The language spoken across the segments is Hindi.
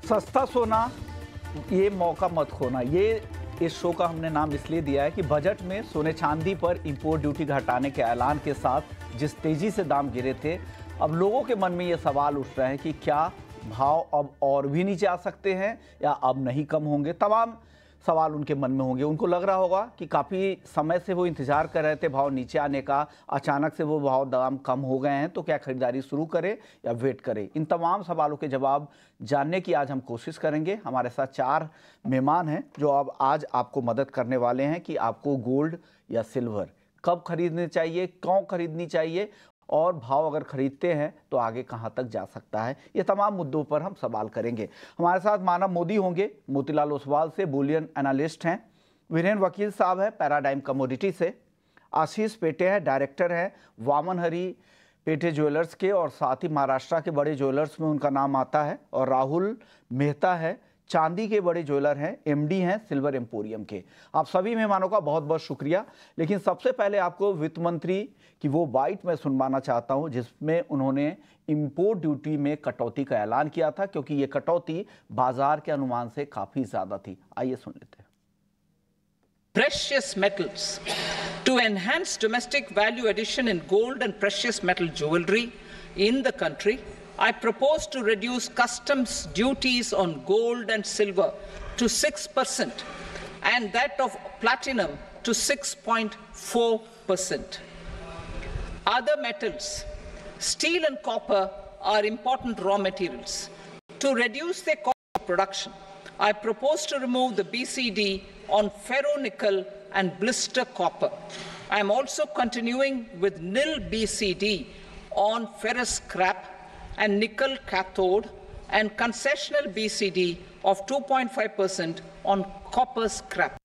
सस्ता सोना, ये मौका मत खोना। ये इस शो का हमने नाम इसलिए दिया है कि बजट में सोने चांदी पर इंपोर्ट ड्यूटी घटाने के ऐलान के साथ जिस तेजी से दाम गिरे थे, अब लोगों के मन में ये सवाल उठ रहे हैं कि क्या भाव अब और भी नीचे आ सकते हैं या अब नहीं कम होंगे। तमाम सवाल उनके मन में होंगे। उनको लग रहा होगा कि काफ़ी समय से वो इंतजार कर रहे थे भाव नीचे आने का, अचानक से वो भाव दाम कम हो गए हैं, तो क्या खरीदारी शुरू करें या वेट करें। इन तमाम सवालों के जवाब जानने की आज हम कोशिश करेंगे। हमारे साथ 4 मेहमान हैं जो अब आज आपको मदद करने वाले हैं कि आपको गोल्ड या सिल्वर कब खरीदनी चाहिए, क्यों खरीदनी चाहिए और भाव अगर खरीदते हैं तो आगे कहां तक जा सकता है। ये तमाम मुद्दों पर हम सवाल करेंगे। हमारे साथ मानव मोदी होंगे, मोतीलाल ओसवाल से बुलियन एनालिस्ट हैं। वीरेन वकील साहब है पैराडाइम कमोडिटी से। आशीष पेटे हैं, डायरेक्टर हैं वामन हरी पेटे ज्वेलर्स के, और साथ ही महाराष्ट्र के बड़े ज्वेलर्स में उनका नाम आता है। और राहुल मेहता है, चांदी के बड़े ज्वेलर हैं, एमडी हैं सिल्वर एम्पोरियम के। आप सभी मेहमानों का बहुत बहुत शुक्रिया। लेकिन सबसे पहले आपको वित्त मंत्री की वो बाइट मैं सुनवाना चाहता हूं जिसमें उन्होंने इंपोर्ट ड्यूटी में कटौती का ऐलान किया था, क्योंकि ये कटौती बाजार के अनुमान से काफी ज्यादा थी। आइए सुन लेते हैं। Precious metals. To enhance domestic value addition in gold and precious metal jewelry in the country, I propose to reduce customs duties on gold and silver to 6% and that of platinum to 6.4%. Other metals, steel and copper, are important raw materials. To reduce their cost of production, I propose to remove the BCD on ferronickel and blister copper. I am also continuing with nil BCD on ferrous scrap and nickel cathode and concessional BCD of 2.5% on copper scrap.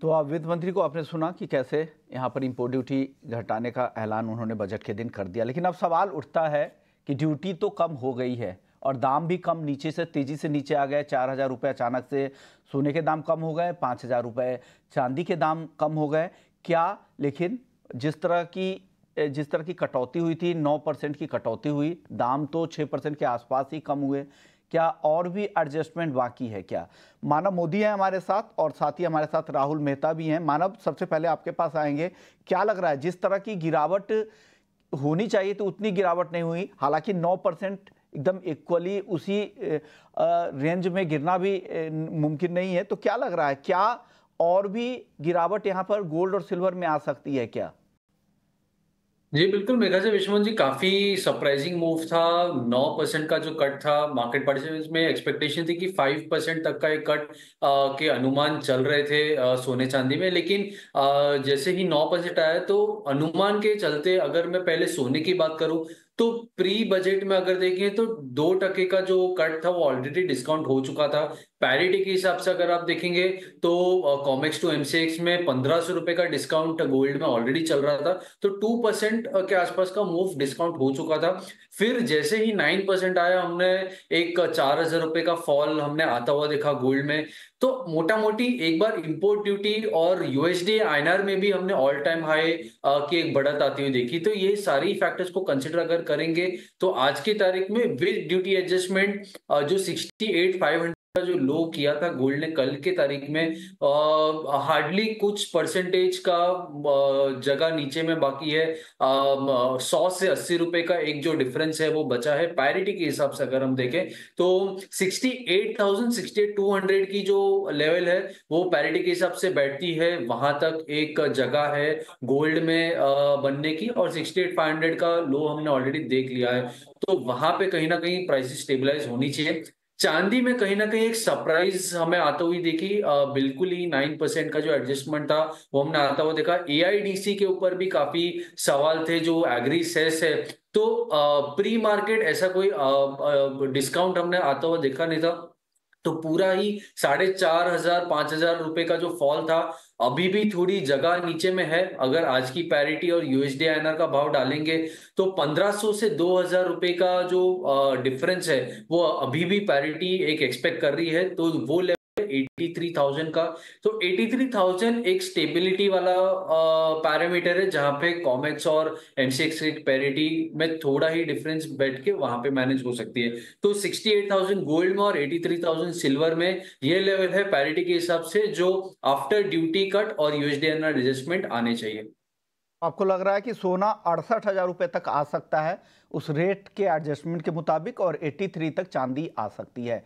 तो आप वित्त मंत्री को आपने सुना कि कैसे यहाँ पर इंपोर्ट ड्यूटी घटाने का ऐलान उन्होंने बजट के दिन कर दिया। लेकिन अब सवाल उठता है कि ड्यूटी तो कम हो गई है और दाम भी कम नीचे से तेजी से नीचे आ गए। 4,000 रुपये अचानक से सोने के दाम कम हो गए, 5,000 रुपये चांदी के दाम कम हो गए। क्या लेकिन जिस तरह की कटौती हुई थी, 9% की कटौती हुई, दाम तो 6% के आसपास ही कम हुए। क्या और भी एडजस्टमेंट बाकी है क्या? मानव मोदी है हमारे साथ और साथ ही हमारे साथ राहुल मेहता भी हैं। मानव, सबसे पहले आपके पास आएंगे। क्या लग रहा है, जिस तरह की गिरावट होनी चाहिए तो उतनी गिरावट नहीं हुई, हालांकि 9% एकदम इक्वली उसी रेंज में गिरना भी मुमकिन नहीं है, तो क्या लग रहा है, क्या और भी गिरावट यहाँ पर गोल्ड और सिल्वर में आ सकती है क्या? जी बिल्कुल, मेरे ख्याल से विश्वमोहन जी काफी सरप्राइजिंग मूव था। 9% का जो कट था, मार्केट पार्टिसिपेंट्स में एक्सपेक्टेशन थी कि 5% तक का एक कट के अनुमान चल रहे थे सोने चांदी में। लेकिन जैसे ही 9% आया तो अनुमान के चलते, अगर मैं पहले सोने की बात करूं तो प्री बजट में अगर देखें तो 2% का जो कट था वो ऑलरेडी डिस्काउंट हो चुका था। पैरिटी के हिसाब से अगर आप देखेंगे तो कॉमेक्स टू एमसीएक्स में 1,500 रुपए का डिस्काउंट गोल्ड में ऑलरेडी चल रहा था, तो 2% के आसपास का मूव डिस्काउंट हो चुका था। फिर जैसे ही 9% आया, हमने एक 4,000 रुपए का फॉल हमने आता हुआ देखा गोल्ड में। तो मोटा मोटी एक बार इंपोर्ट ड्यूटी और यूएसडी आईएनआर में भी हमने ऑल टाइम हाई की एक बढ़त आती हुई देखी। तो ये सारी फैक्टर्स को कंसिडर अगर करेंगे तो आज की तारीख में विद ड्यूटी एडजस्टमेंट जो 68,500 का जो लो किया था गोल्ड ने कल के तारीख में, हार्डली कुछ परसेंटेज का जगह नीचे में बाकी है। 100 से 80 रुपए का एक जो डिफरेंस है वो बचा है। पैरिटी के हिसाब से अगर हम देखें तो 68,000 68,200 की जो लेवल है वो पैरिटी के हिसाब से बैठती है। वहां तक एक जगह है गोल्ड में बनने की, और 68,500 का लो हमने ऑलरेडी देख लिया है। तो वहां पे कहीं ना कहीं प्राइसेस स्टेबलाइज होनी चाहिए। चांदी में कहीं ना कहीं एक सरप्राइज हमें आता हुई देखी। बिल्कुल ही 9% का जो एडजस्टमेंट था वो हमने आता हुआ देखा। एआईडीसी के ऊपर भी काफी सवाल थे, जो एग्री सेस है। तो प्री मार्केट ऐसा कोई डिस्काउंट हमने आता हुआ देखा नहीं था। तो पूरा ही 4,500 5,000 रुपए का जो फॉल था, अभी भी थोड़ी जगह नीचे में है। अगर आज की पैरिटी और यूएसडी आईएनआर का भाव डालेंगे तो 1,500 से 2,000 रुपए का जो डिफरेंस है वो अभी भी पैरिटी एक एक्सपेक्ट कर रही है। तो वो 83,000 का। तो 83,000 एक स्टेबिलिटी वाला पैरामीटर है, जहां पे कॉमेक्स और एमसीएक्स की पैरिटी में थोड़ा ही डिफरेंस बैठ के वहां पे मैनेज हो सकती है। तो 68,000 गोल्ड में और 83,000 सिल्वर में ये लेवल है पैरिटी के हिसाब से, जो आफ्टर ड्यूटी कट और यूएसडीआर एडजस्टमेंट आने चाहिए। आपको लग रहा है कि सोना 68,000 रुपए तक आ सकता है उस रेट के एडजस्टमेंट के मुताबिक, और 83 तक चांदी आ सकती है।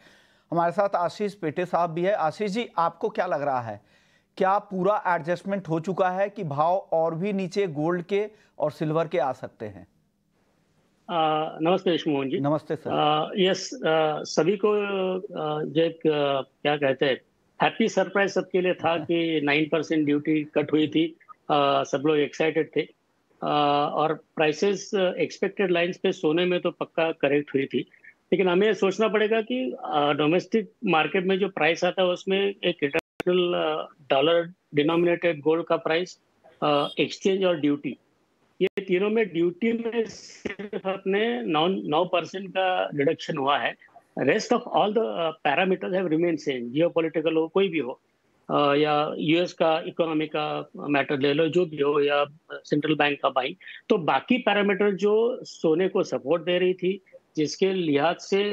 हमारे साथ आशीष पेटे साहब भी है। आशीष जी, आपको क्या लग रहा है, क्या पूरा एडजस्टमेंट हो चुका है कि भाव और भी नीचे गोल्ड के और सिल्वर के आ सकते हैं? नमस्ते विष्णु मोहन जी। नमस्ते सर। यस, सभी को जो एक क्या कहते हैं, हैप्पी सरप्राइज सबके लिए था कि 9% ड्यूटी कट हुई थी। सब लोग एक्साइटेड थे, और प्राइसेस एक्सपेक्टेड लाइंस पे सोने में तो पक्का करेक्ट हुई थी। लेकिन हमें सोचना पड़ेगा कि डोमेस्टिक मार्केट में जो प्राइस आता है उसमें एक इंटरनेशनल डॉलर डिनोमिनेटेड गोल्ड का प्राइस, एक्सचेंज और ड्यूटी, ये तीनों में ड्यूटी में सिर्फ अपने 9% का रिडक्शन हुआ है। Rest of all the parameters have remain same, geopolitical हो, कोई भी हो, या यूएस का इकोनॉमी का मैटर ले लो, जो भी हो, या सेंट्रल बैंक का बाइंग, तो बाकी पैरामीटर जो सोने को सपोर्ट दे रही थी, जिसके लिहाज से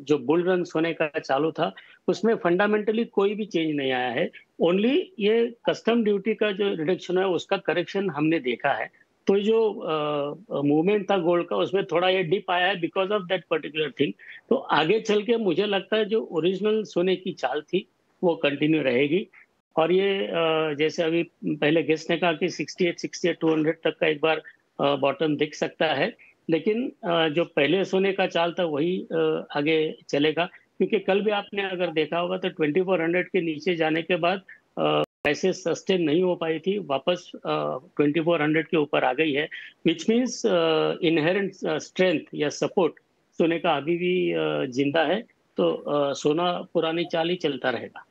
जो बुल रन सोने का चालू था, उसमें फंडामेंटली कोई भी चेंज नहीं आया है। ओनली ये कस्टम ड्यूटी का जो रिडक्शन है उसका करेक्शन हमने देखा है। तो जो मूवमेंट था गोल्ड का, उसमें थोड़ा ये डिप आया है because of that particular thing. तो आगे चल के मुझे लगता है जो ओरिजिनल सोने की चाल थी वो कंटिन्यू रहेगी। और ये जैसे अभी पहले गेस्ट ने कहा कि 68-200 तक का एक बार बॉटम दिख सकता है, लेकिन जो पहले सोने का चाल था वही आगे चलेगा। क्योंकि कल भी आपने अगर देखा होगा तो 2400 के नीचे जाने के बाद पैसे सस्टेन नहीं हो पाई थी, वापस 2400 के ऊपर आ गई है, विच मीन्स इनहेरेंट स्ट्रेंथ या सपोर्ट सोने का अभी भी जिंदा है। तो सोना पुरानी चाल ही चलता रहेगा,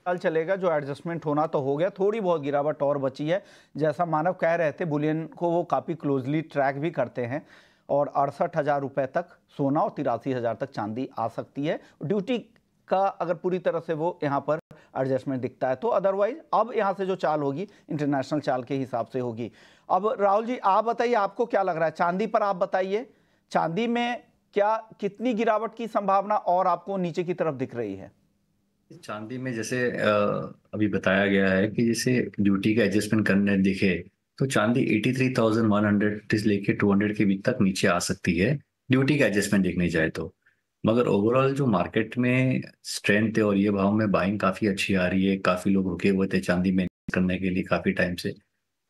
चाल चलेगा। जो एडजस्टमेंट होना तो हो गया, थोड़ी बहुत गिरावट और बची है। जैसा मानव कह रहे थे, बुलियन को वो काफ़ी क्लोजली ट्रैक भी करते हैं, और 68,000 रुपये तक सोना और 83,000 तक चांदी आ सकती है, ड्यूटी का अगर पूरी तरह से वो यहाँ पर एडजस्टमेंट दिखता है तो। अदरवाइज अब यहाँ से जो चाल होगी इंटरनेशनल चाल के हिसाब से होगी। अब राहुल जी, आप बताइए, आपको क्या लग रहा है चांदी पर? आप बताइए, चांदी में क्या कितनी गिरावट की संभावना और आपको नीचे की तरफ दिख रही है? चांदी में जैसे अभी बताया गया है कि जैसे ड्यूटी का एडजस्टमेंट करने दिखे तो चांदी 83,100 से लेके 200 के बीच तक नीचे आ सकती है, ड्यूटी का एडजस्टमेंट देखने जाए तो। मगर ओवरऑल जो मार्केट में स्ट्रेंथ है और ये भाव में बाइंग काफी अच्छी आ रही है, काफी लोग रुके हुए थे चांदी में करने के लिए काफी टाइम से,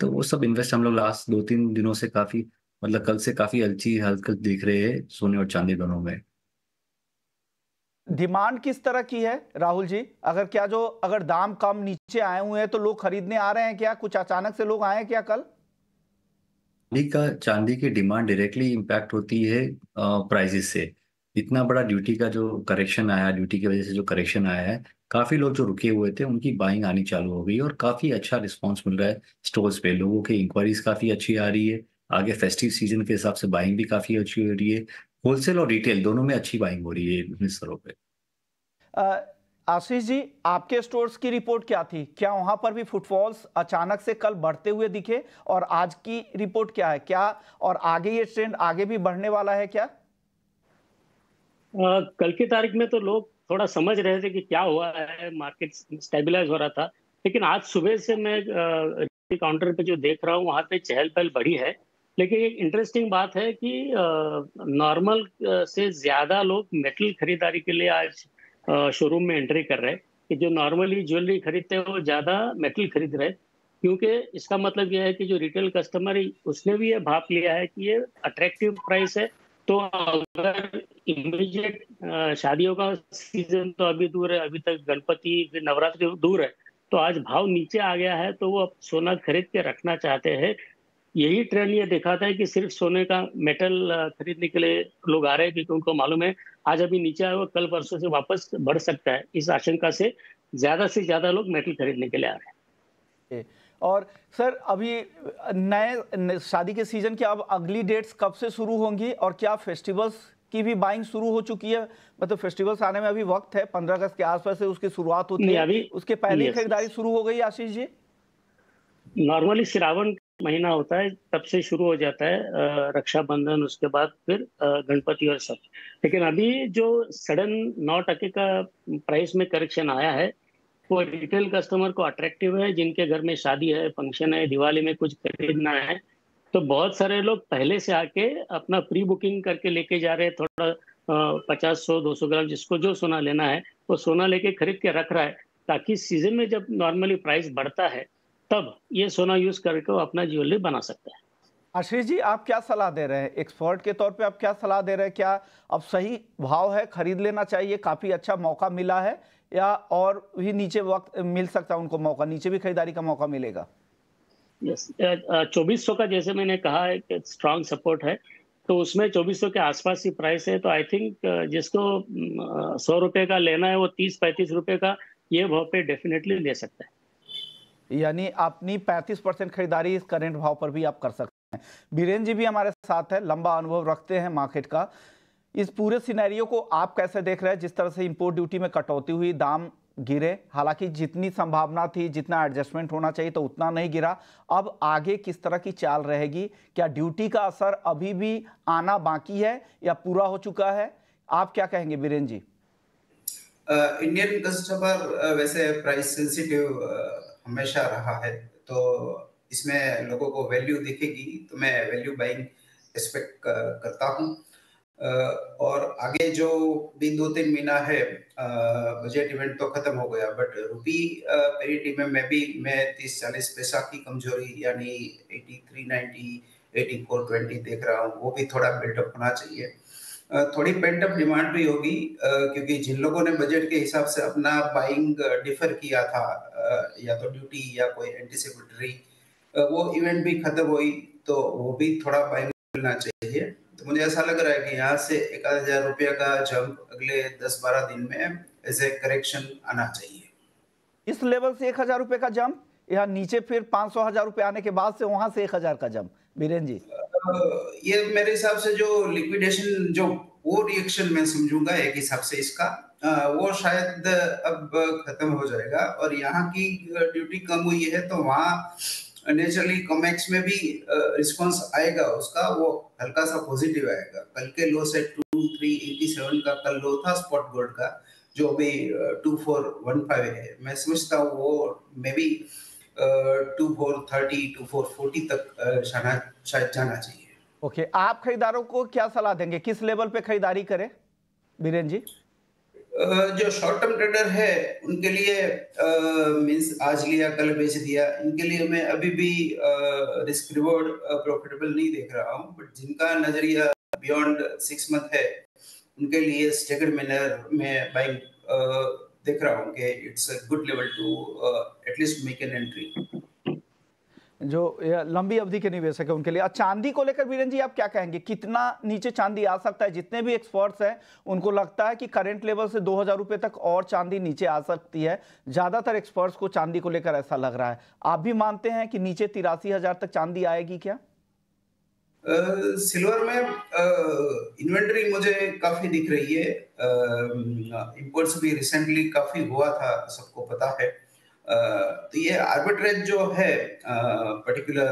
तो वो सब इन्वेस्ट हम लोग लास्ट 2-3 दिनों से काफी, मतलब कल से काफी अच्छी हरकत देख रहे हैं सोने और चांदी दोनों में। डिमांड किस तरह की है राहुल जी? अगर दाम कम नीचे आए हुए हैं तो लोग खरीदने आ रहे हैं क्या? कुछ अचानक से लोग आए हैं क्या कल? चांदी की डिमांड डायरेक्टली इम्पैक्ट होती है प्राइसेस से। इतना बड़ा ड्यूटी का जो करेक्शन आया, ड्यूटी की वजह से जो करेक्शन आया है, काफी लोग जो रुके हुए थे उनकी बाइंग आनी चालू हो गई और काफी अच्छा रिस्पांस मिल रहा है स्टोर्स पे। लोगों की इंक्वायरीज काफी अच्छी आ रही है, आगे फेस्टिव सीजन के हिसाब से बाइंग भी काफी अच्छी हो रही है। होलसेल और रिटेल दोनों में अच्छी बाइंग हो रही है इन स्तरों पे। आशीष जी, आपके स्टोर्स की रिपोर्ट क्या थी? क्या वहां पर भी फुटफॉल्स अचानक से कल बढ़ते हुए दिखे? और आज की रिपोर्ट क्या है? क्या और आगे ये ट्रेंड आगे भी बढ़ने वाला है क्या? कल की तारीख में तो लोग थोड़ा समझ रहे थे कि क्या हुआ है, मार्केट स्टेबलाइज हो रहा था। लेकिन आज सुबह से मैं काउंटर पे जो देख रहा हूँ वहां पे चहल पहल बढ़ी है। लेकिन एक इंटरेस्टिंग बात है कि नॉर्मल से ज्यादा लोग मेटल खरीदारी के लिए आज शोरूम में एंट्री कर रहे हैं, कि जो नॉर्मली ज्वेलरी खरीदते हैं वो ज्यादा मेटल खरीद रहे हैं। क्योंकि इसका मतलब यह है कि जो रिटेल कस्टमर है उसने भी ये भाप लिया है कि ये अट्रैक्टिव प्राइस है। तो अगर इमीडिएट शादियों का सीजन तो अभी दूर है, अभी तक गणपति फिर नवरात्रि दूर है, तो आज भाव नीचे आ गया है तो वो अब सोना खरीद के रखना चाहते हैं। यही ट्रेंड ये दिखाता है कि सिर्फ सोने का मेटल खरीदने के लिए लोग आ रहे हैं, क्योंकि उनको मालूम है आज अभी नीचे आया वो कल परसों से वापस बढ़ सकता है। इस आशंका से ज्यादा लोग मेटल खरीदने के लिए आ रहे हैं। और सर, अभी नए शादी के सीजन की अब अगली डेट्स कब से शुरू होंगी और क्या फेस्टिवल्स उसकी भी बाइंग शुरू हो चुकी है? मतलब फेस्टिवल्स आने में अभी वक्त है, 15 अगस्त के आसपास से उसकी शुरुआत होती नहीं है, अभी उसके पहले ही यस खरीदारी शुरू हो गई आशीष जी? नॉर्मली श्रावण महीना होता है तब से शुरू हो जाता है, रक्षाबंधन उसके बाद फिर गणपति और सब। लेकिन अभी जो सडन 9% का प्राइस में करेक्शन आया है वो रिटेल कस्टमर को अट्रैक्टिव है, जिनके घर में शादी है, फंक्शन है, दिवाली में कुछ खरीदना है। तो बहुत सारे लोग पहले से आके अपना प्री बुकिंग करके लेके जा रहे हैं, थोड़ा 50, 100, 200 ग्राम जिसको जो सोना लेना है वो सोना लेके खरीद के रख रहा है, ताकि सीजन में जब नॉर्मली प्राइस बढ़ता है तब ये सोना यूज करके वो अपना ज्वेलरी बना सकता है। आशीष जी, आप क्या सलाह दे रहे हैं एक्सपर्ट के तौर पे? आप क्या सलाह दे रहे हैं? क्या अब सही भाव है, खरीद लेना चाहिए, काफी अच्छा मौका मिला है, या और भी नीचे वक्त मिल सकता है उनको मौका, नीचे भी खरीदारी का मौका मिलेगा? यस 2400 का जैसे मैंने कहा है कि स्ट्रांग सपोर्ट है, तो उसमें 2400 के आसपास ही प्राइस है। तो आई थिंक जिसको 100 रुपए का लेना है वो 30-35 रुपए का ये भाव पे डेफिनेटली ले सकता है। यानी अपनी 35% खरीदारी इस करंट भाव पर भी आप कर सकते हैं। बीरेन जी भी हमारे साथ है, लंबा अनुभव रखते हैं मार्केट का। इस पूरे सिनेरियो को आप कैसे देख रहे हैं? जिस तरह से इंपोर्ट ड्यूटी में कटौती हुई, दाम गिरे, हालांकि जितनी संभावना थी, जितना एडजस्टमेंट होना चाहिए तो उतना नहीं गिरा। अब आगे किस तरह की चाल रहेगी? क्या ड्यूटी का असर अभी भी आना बाकी है या पूरा हो चुका है? आप क्या कहेंगे बीरेन जी? इंडियन कस्टमर वैसे प्राइस सेंसिटिव हमेशा रहा है, तो इसमें लोगों को वैल्यू दिखेगी, तो मैं वैल्यू बाइंग एक्सपेक्ट करता हूँ। और आगे जो भी 2-3 महीना है, बजट इवेंट तो खत्म हो गया, बट रुपी पेरिटी में मैं 30-40 पैसा की कमजोरी यानी 83.90 84.20 देख रहा हूँ। वो भी थोड़ा बिल्डअप होना चाहिए। थोड़ी पेंट अप डिमांड भी होगी, क्योंकि जिन लोगों ने बजट के हिसाब से अपना बाइंग डिफर किया था, या तो ड्यूटी या कोई एंटीसिपेटरी, वो इवेंट भी खत्म हुई, तो वो भी थोड़ा बाइंग मिलना चाहिए। तो मुझे ऐसा लग रहा है कि यहाँ से 1,000 रुपये का जंप अगले 10-12 दिन में एज ए करेक्शन आना चाहिए। इस लेवल से 1,000 रुपये का जंप, या नीचे फिर 500-1,000 रुपये आने के बाद से वहां से 1,000 का जंप? बीरेन जी, ये मेरे हिसाब से जो लिक्विडेशन, जो वो रिएक्शन मैं समझूंगा एक हिसाब से इसका, वो शायद अब खत्म हो जाएगा। और यहाँ की ड्यूटी कम हुई है, तो वहाँ नेचुरली कॉमेक्स में भी रिस्पांस आएगा उसका, वो हल्का सा पॉजिटिव आएगा। कल के लो से 2387 का कल लो था स्पॉट गोल्ड का, जो अभी 2415 है। मैं समझता हूँ वो मे बी 2430 2440 तक शायद जाना चाहिए। ओके, आप खरीदारों को क्या सलाह देंगे, किस लेवल पे खरीदारी करें बीरेन जी? जो शॉर्ट टर्म ट्रेडर है उनके लिए मींस आज लिया कल बेच दिया, इनके लिए मैं अभी भी रिस्क रिवॉर्ड प्रॉफिटेबल नहीं देख रहा हूँ। बट जिनका नजरिया बियॉन्ड 6 मंथ है, उनके लिए स्टेगर्ड मैनर में बाइंग देख रहा हूँ कि it's a good level to at least make an entry. जो लंबी अवधि के निवेशक है उनके लिए। चांदी को लेकर बीरेन जी आप क्या कहेंगे, कितना नीचे चांदी आ सकता है? जितने भी एक्सपर्ट्स हैं उनको लगता है कि करंट लेवल से 2,000 रुपये तक और चांदी नीचे आ सकती है। ज्यादातर एक्सपर्ट्स को चांदी को लेकर ऐसा लग रहा है। आप भी मानते हैं कि नीचे 83,000 तक चांदी आएगी क्या? सिल्वर में इन्वेंटरी मुझे काफी दिख रही है। इंपोर्ट्स भी रिसेंटली काफी हुआ था, सबको पता है। तो ये आर्बिट्रेज जो है, पर्टिकुलर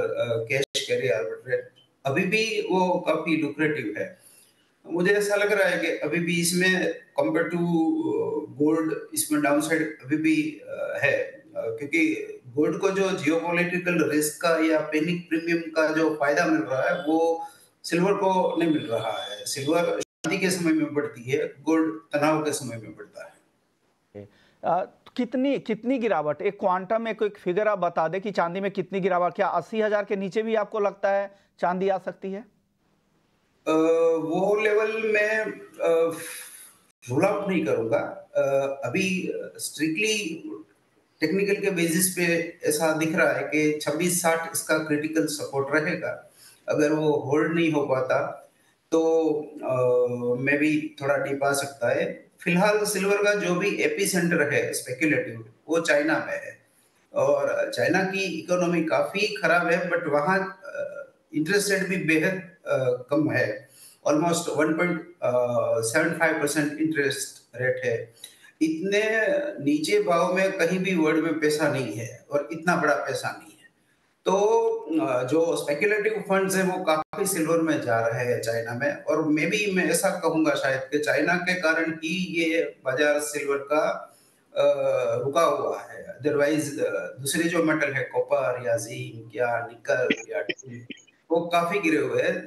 कैश कैरी आर्बिट्रेज, अभी भी वो काफी लुक्रेटिव है। मुझे ऐसा लग रहा है कि अभी भी इसमें कंपेयर टू गोल्ड इसमें डाउनसाइड अभी भी है, क्योंकि गोल्ड को जो जियोपॉलिटिकल रिस्क का या पैनिक प्रीमियम का जो फायदा मिल रहा है वो सिल्वर को नहीं मिल रहा है। सिल्वर शांति के समय में बढ़ती है, गोल्ड तनाव के समय में बढ़ता है। कितनी गिरावट, एक क्वांटम, एक फिगर आप बता दें कि चांदी में कितनी गिरावट? क्या 80,000 के नीचे भी आपको लगता है चांदी आ सकती है? वो लेवल में रूल आउट नहीं करूंगा। अभी स्ट्रिक्टली टेक्निकल के बेसिस पे ऐसा दिख रहा है कि 2660 इसका क्रिटिकल सपोर्ट रहेगा। अगर वो होल्ड नहीं हो पाता तो मे भी थोड़ा डीप आ सकता है। फिलहाल सिल्वर का जो भी एपी सेंटर है स्पेक्युलेटिव, वो चाइना में है, और चाइना की इकोनॉमी काफी खराब है, बट वहाँ इंटरेस्ट रेट भी बेहद कम है, ऑलमोस्ट 1.75% इंटरेस्ट रेट है। इतने नीचे भाव में कहीं भी वर्ल्ड में पैसा नहीं है और इतना बड़ा पैसा नहीं है। तो जो स्पेकुलेटिव फंड्स हैं वो काफी सिल्वर में जा रहे हैं चाइना में, और मैं ऐसा कहूंगा शायद कि चाइना के कारण ही ये बाजार सिल्वर का रुका हुआ है। अदरवाइज दूसरे जो मेटल है कॉपर या जिंक या निकल या टिन, वो काफी गिरे हुए हैं।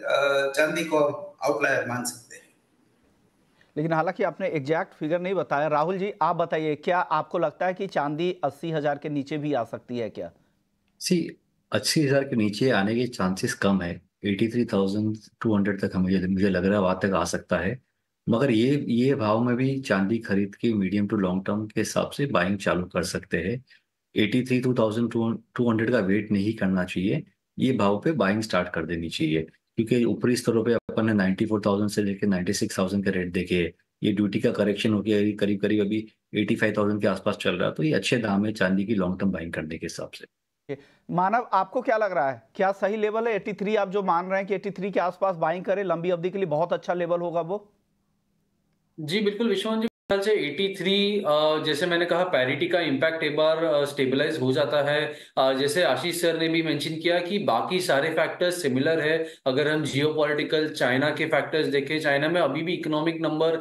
चांदी को आउटलायर मान सकते हैं। लेकिन हालांकि आपने एग्जैक्ट फिगर नहीं बताया। राहुल जी आप बताइए, क्या आपको लगता है कि चांदी 80,000 के नीचे भी आ सकती है क्या? 80,000 के नीचे आने के चांसेस कम है। 83,200 तक मुझे लग रहा है वहां तक आ सकता है। मगर ये भाव में भी चांदी खरीद के मीडियम टू लॉन्ग टर्म के हिसाब से बाइंग चालू कर सकते हैं। 83,200 का वेट नहीं करना चाहिए, ये भाव पे बाइंग स्टार्ट कर देनी चाहिए, क्योंकि ऊपरी स्तरों पे अपन ने 94,000 से लेकर 96,000 के रेट देखे। ये ड्यूटी का करेक्शन हो गया, करीब करीब अभी 85,000 के आसपास चल रहा है। तो ये अच्छे दाम है चांदी की लॉन्ग टर्म बाइंग करने के हिसाब से। मानव आपको क्या लग रहा है, क्या सही लेवल है 83? आप जो मान रहे हैं कि 83 के आसपास बाइंग करें लंबी अवधि के लिए, बहुत अच्छा लेवल होगा वो? जी बिल्कुल विश्वनाथ जी, ख्याल से 83 जैसे मैंने कहा पैरिटी का इम्पैक्ट एक बार स्टेबलाइज हो जाता है। जैसे आशीष सर ने भी मेंशन किया कि बाकी सारे फैक्टर्स सिमिलर है। अगर हम जियोपॉलिटिकल चाइना के फैक्टर्स देखें, चाइना में अभी भी इकोनॉमिक नंबर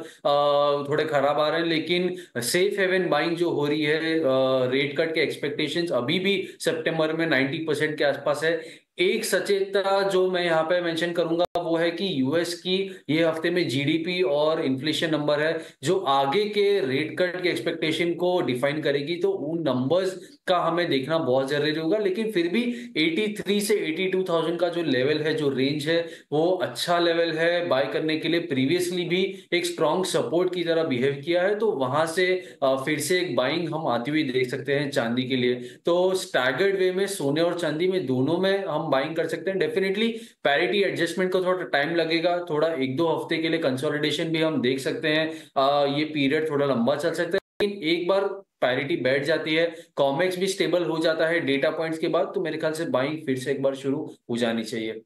थोड़े खराब आ रहे हैं, लेकिन सेफ हेवन बाइंग जो हो रही है, रेट कट के एक्सपेक्टेशंस अभी भी सितंबर में 90% के आसपास है। एक सचेतता जो मैं यहाँ पे मेंशन करूंगा वो है कि यूएस की ये हफ्ते में जीडीपी और इन्फ्लेशन नंबर है जो आगे के रेट कट के एक्सपेक्टेशन को डिफाइन करेगी। तो उन नंबर्स का हमें देखना बहुत जरूरी होगा। लेकिन फिर भी 83 से 82,000 का जो लेवल है, जो रेंज है, वो अच्छा लेवल है बाय करने के लिए। प्रीवियसली भी एक स्ट्रॉन्ग सपोर्ट की तरह बिहेव किया है, तो वहां से फिर से एक बाइंग हम आती हुई देख सकते हैं चांदी के लिए। तो स्टैगर्ड वे में सोने और चांदी में दोनों में हम बाइंग कर सकते हैं। डेफिनेटली पैरिटी एडजस्टमेंट को थोड़ा टाइम लगेगा, थोड़ा 1-2 हफ्ते के लिए कंसोलिडेशन भी हम देख सकते हैं। ये पीरियड थोड़ा लंबा चल सकता है, लेकिन एक बार पैरिटी बैठ जाती है, कॉमेक्स भी स्टेबल हो जाता है डेटा पॉइंट्स के बाद, तो मेरे ख्याल से बाइंग फिर से एक बार शुरू हो जानी चाहिए।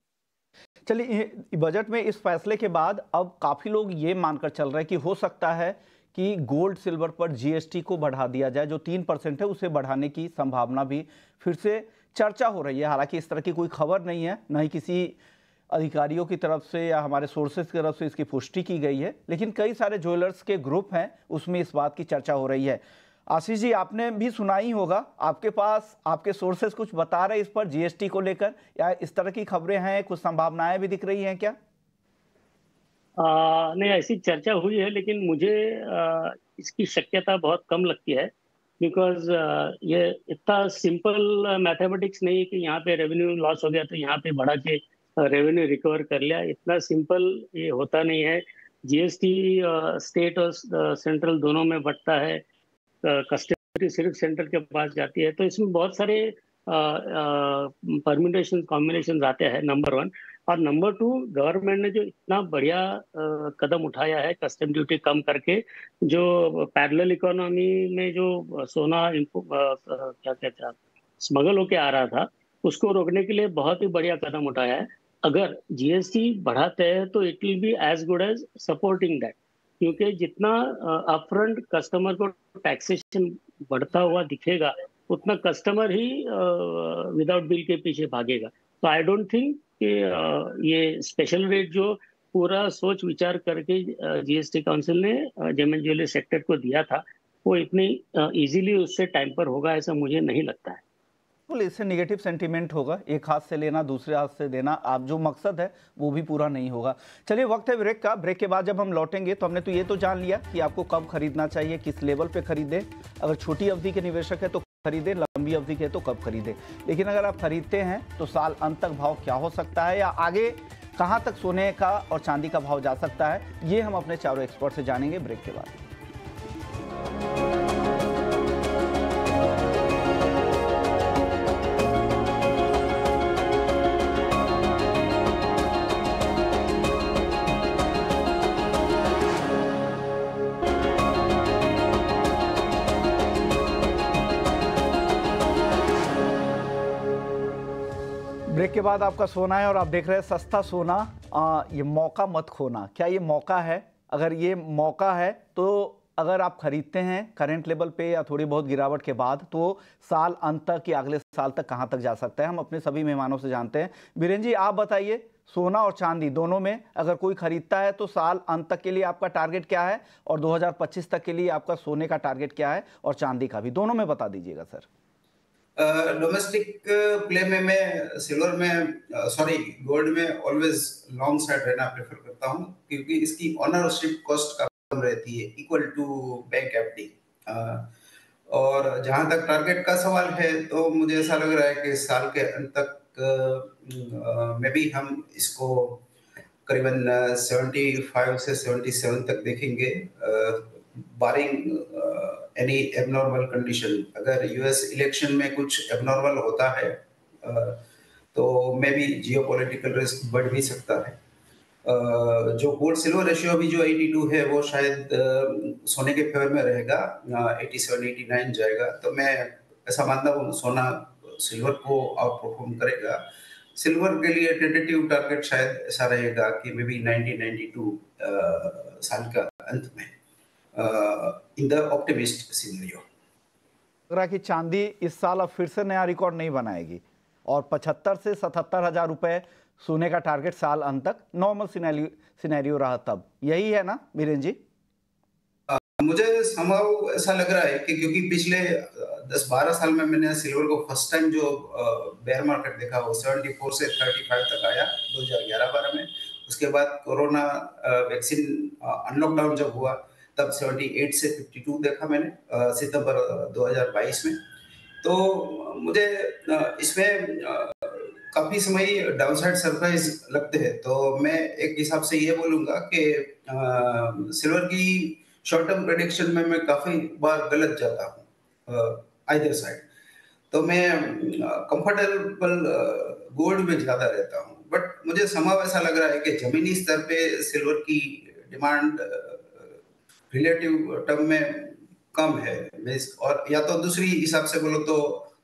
चलिए, बजट में इस फैसले के बाद अब काफी लोग ये मानकर चल रहे हैं कि हो सकता है कि गोल्ड सिल्वर पर जीएसटी को बढ़ा दिया जाए, जो 3% है उसे बढ़ाने की संभावना भी फिर से चर्चा हो रही है। हालांकि इस तरह की कोई खबर नहीं है, न ही किसी अधिकारियों की तरफ से या हमारे सोर्सेज की तरफ से इसकी पुष्टि की गई है, लेकिन कई सारे ज्वेलर्स के ग्रुप हैं उसमें इस बात की चर्चा हो रही है। आशीष जी आपने भी सुना ही होगा, आपके पास आपके सोर्सेज कुछ बता रहे इस पर जीएसटी को लेकर, या इस तरह की खबरें हैं, कुछ संभावनाएं भी दिख रही हैं क्या? नहीं, ऐसी चर्चा हुई है, लेकिन मुझे इसकी शक्यता बहुत कम लगती है, बिकॉज ये इतना सिंपल मैथमेटिक्स नहीं कि यहाँ पे रेवेन्यू लॉस हो गया तो यहाँ पे बढ़ा के रेवेन्यू रिकवर कर लिया। इतना सिंपल ये होता नहीं है। जीएसटी स्टेट और सेंट्रल दोनों में बढ़ता है, कस्टडी सिर्फ सेंटर के पास जाती है, तो इसमें बहुत सारे परम्यूटेशन कॉम्बिनेशन आते हैं, नंबर 1। और नंबर 2, गवर्नमेंट ने जो इतना बढ़िया कदम उठाया है कस्टम ड्यूटी कम करके, जो पैरेलल इकोनॉमी में जो सोना क्या कहते हैं स्मगल होके आ रहा था, उसको रोकने के लिए बहुत ही बढ़िया कदम उठाया है। अगर जीएसटी बढ़ाते हैं तो it will be as good as supporting that, क्योंकि जितना अपफ्रंट कस्टमर को टैक्सेशन बढ़ता हुआ दिखेगा, उतना कस्टमर ही विदाउट बिल के पीछे भागेगा। तो आई डोंट थिंक कि ये स्पेशल रेट जो पूरा सोच विचार करके जीएसटी काउंसिल ने जेम एंड ज्वेलरी सेक्टर को दिया था, वो इतनी इजीली उससे टाइम पर होगा, ऐसा मुझे नहीं लगता है। इससे नेगेटिव सेंटीमेंट होगा, एक हाथ से लेना दूसरे हाथ से देना, आप जो मकसद है वो भी पूरा नहीं होगा। चलिए, वक्त है ब्रेक का। ब्रेक के बाद जब हम लौटेंगे तो हमने तो ये तो जान लिया कि आपको कब खरीदना चाहिए, किस लेवल पे खरीदें। अगर छोटी अवधि के निवेशक है तो खरीदें, लंबी अवधि के है तो कब खरीदें। लेकिन अगर आप खरीदते हैं तो साल अंत तक भाव क्या हो सकता है, या आगे कहाँ तक सोने का और चांदी का भाव जा सकता है, ये हम अपने चारों एक्सपर्ट से जानेंगे ब्रेक के बाद। ब्रेक के इसके बाद आपका सोना है और आप देख रहे हैं सस्ता सोना। ये मौका मत खोना, क्या ये मौका है? अगर ये मौका है तो अगर आप खरीदते हैं करंट लेवल पे या थोड़ी बहुत गिरावट के बाद, तो साल अंत तक या अगले साल तक कहां तक जा सकता है, हम अपने सभी मेहमानों से जानते हैं। बीरेन जी, आप बताइए, सोना और चांदी दोनों में अगर कोई खरीदता है तो साल अंत तक के लिए आपका टारगेट क्या है, और 2025 तक के लिए आपका सोने का टारगेट क्या है, और चांदी का भी, दोनों में बता दीजिएगा सर। डोमेस्टिक प्ले में मैं सिल्वर में गोल्ड में ऑलवेज लॉन्ग साइड रहना प्रेफर करता हूं, क्योंकि इसकी ऑनरशिप कॉस्ट कम रहती है, इक्वल टू बैंक एफडी। और जहां तक टारगेट का सवाल है, तो मुझे ऐसा लग रहा है कि साल के अंत तक में भी हम इसको करीबन 75 से 77 तक देखेंगे, बारिंग एनी एबनॉर्मल कंडीशन। अगर यूएस इलेक्शन में कुछ एबनॉर्मल होता है तो मे भी जियोपॉलिटिकल रिस्क बढ़ भी सकता है। जो गोल्ड सिल्वर रेशियो अभी जो 82 है, वो शायद सोने के फेवर में रहेगा, 87-89 जाएगा। तो मैं ऐसा मानता हूँ सोना सिल्वर को आउट परफॉर्म करेगा। सिल्वर के लिए टेंटेटिव टारगेट शायद ऐसा रहेगा कि मे बी 1992 साल का अंत में, इन द ऑप्टिमिस्ट सिनेरियो। लग रहा है कि चांदी इस साल अब फिर से नया रिकॉर्ड नहीं बनाएगी और 75 से 77 हजार रुपए सोने का टारगेट साल अंत तक, नॉर्मल सिनेरियो रहा तब, यही है ना बीरेन जी? मुझे संभव ऐसा लग रहा है कि क्योंकि पिछले 10-12 साल में मैंने सिल्वर को फर्स्ट टाइम जो बेयर मार्केट देखा, वो 74 से 35 तक आया 2011-12 में। उसके बाद कोरोना वैक्सीन अनलॉकडाउन जब हुआ, तब 78 से 52 देखा मैंने सितंबर 2022 में। तो मुझे इसमें काफी समय डाउनसाइड सरप्राइज लगते हैं। तो मैं एक हिसाब से ये बोलूंगा कि सिल्वर की शॉर्ट टर्म प्रेडिक्शन में मैं काफी बार गलत जाता हूँ आइदर साइड। तो मैं कंफर्टेबल गोल्ड में ज्यादा रहता हूँ, बट मुझे संभव ऐसा लग रहा है कि जमीनी स्तर पे सिल्वर की डिमांड रिलेटिव टर्म में कम है, और या तो दूसरी हिसाब से बोलो तो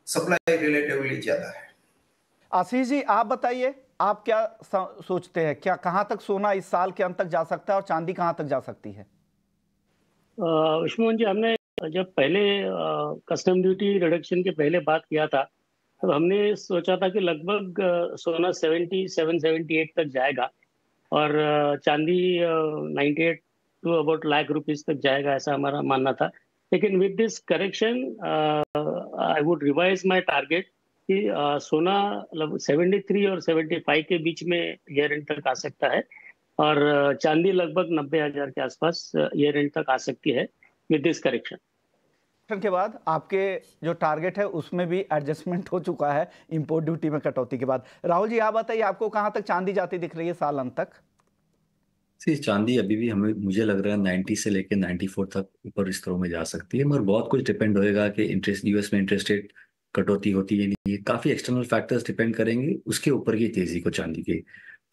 सप्लाई रिलेटिवली ज्यादा है। आशीष जी, आप बताइए, आप क्या सोचते हैं, क्या कहां तक सोना इस साल के अंत तक जा सकता है और चांदी कहां तक जा सकती है? विष्णु जी, हमने जब पहले कस्टम ड्यूटी रिडक्शन के पहले बात किया था, तो हमने सोचा था कि लगभग सोना 77-78 तक जाएगा और चांदी 98 टू अबाउट लाख रुपीस तक जाएगा, ऐसा हमारा मानना था। लेकिन with this correction I would revise my target कि सोना 73 और 75 के बीच में ईयर एंड तक आ सकता है, और चांदी लगभग 90,000 के आसपास ईयर एंड तक आ सकती है विद दिस करेक्शन। के बाद आपके जो टारगेट है उसमें भी एडजस्टमेंट हो चुका है इंपोर्ट ड्यूटी में कटौती के बाद। राहुल जी, आप बताइए, आपको कहां तक चांदी जाती दिख रही है साल अंत तक? चांदी अभी भी मुझे लग रहा है 90 से लेकर 94 तक ऊपर स्तरों में जा सकती है, मगर बहुत कुछ डिपेंड होएगा कि यूएस में इंटरेस्ट रेट कटौती होती है नहीं, काफी एक्सटर्नल फैक्टर्स डिपेंड करेंगे उसके ऊपर की तेजी को चांदी की।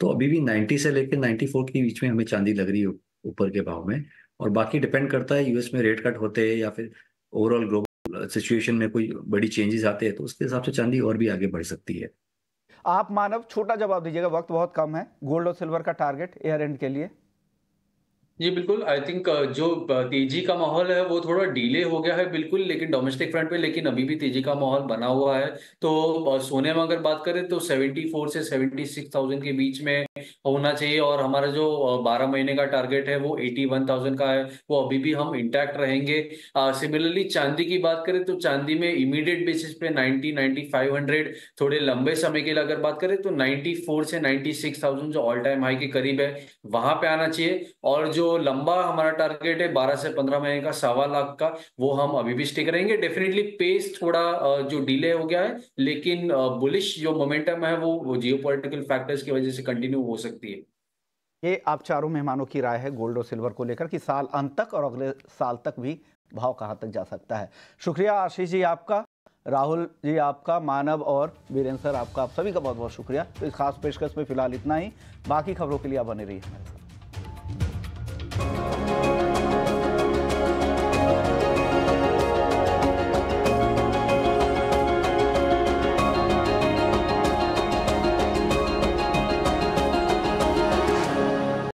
तो अभी भी 90 से लेकर 94 के बीच में हमें चांदी लग रही है ऊपर के भाव में, और बाकी डिपेंड करता है यूएस में रेट कट होते हैं या फिर ओवरऑल ग्लोबल सिचुएशन में कोई बड़ी चेंजेस आते हैं, तो उसके हिसाब से चांदी और भी आगे बढ़ सकती है। आप मानव छोटा जवाब दीजिएगा, वक्त बहुत कम है, गोल्ड और सिल्वर का टारगेट ईयर एंड के लिए। जी बिल्कुल, आई थिंक जो तेजी का माहौल है वो थोड़ा डिले हो गया है बिल्कुल, लेकिन डोमेस्टिक फ्रंट पे लेकिन अभी भी तेजी का माहौल बना हुआ है। तो सोने में अगर बात करें तो 74 से 76,000 के बीच में होना चाहिए, और हमारा जो 12 महीने का टारगेट है वो 81,000 का है, वो अभी भी हम इंटैक्ट रहेंगे। सिमिलरली चांदी की बात करें तो चांदी में इमीडिएट बेसिस पे 90-9500, थोड़े लंबे समय के लिए अगर बात करें तो 94 से 96,000 जो ऑल टाइम हाई के करीब है वहां पे आना चाहिए। और जो लंबा हमारा टारगेट है 12 से 15 महीने का 1.25 लाख का, वो हम अभी भी स्टिक रहेंगे। डेफिनेटली पेस थोड़ा जो डिले हो गया है, लेकिन बुलिश जो मोमेंटम है वो जियोपॉलिटिकल फैक्टर्स की वजह से कंटिन्यू हो सकती है। ये आप चारों मेहमानों की राय है गोल्ड और सिल्वर को लेकर कि साल अंत तक और अगले साल तक भी भाव कहां तक जा सकता है। शुक्रिया आशीष जी आपका, राहुल जी आपका, मानव और वीरेंद्र सर आपका, आप सभी का बहुत बहुत शुक्रिया। तो इस खास पेशकश में फिलहाल इतना ही, बाकी खबरों के लिए आप बने रहिए।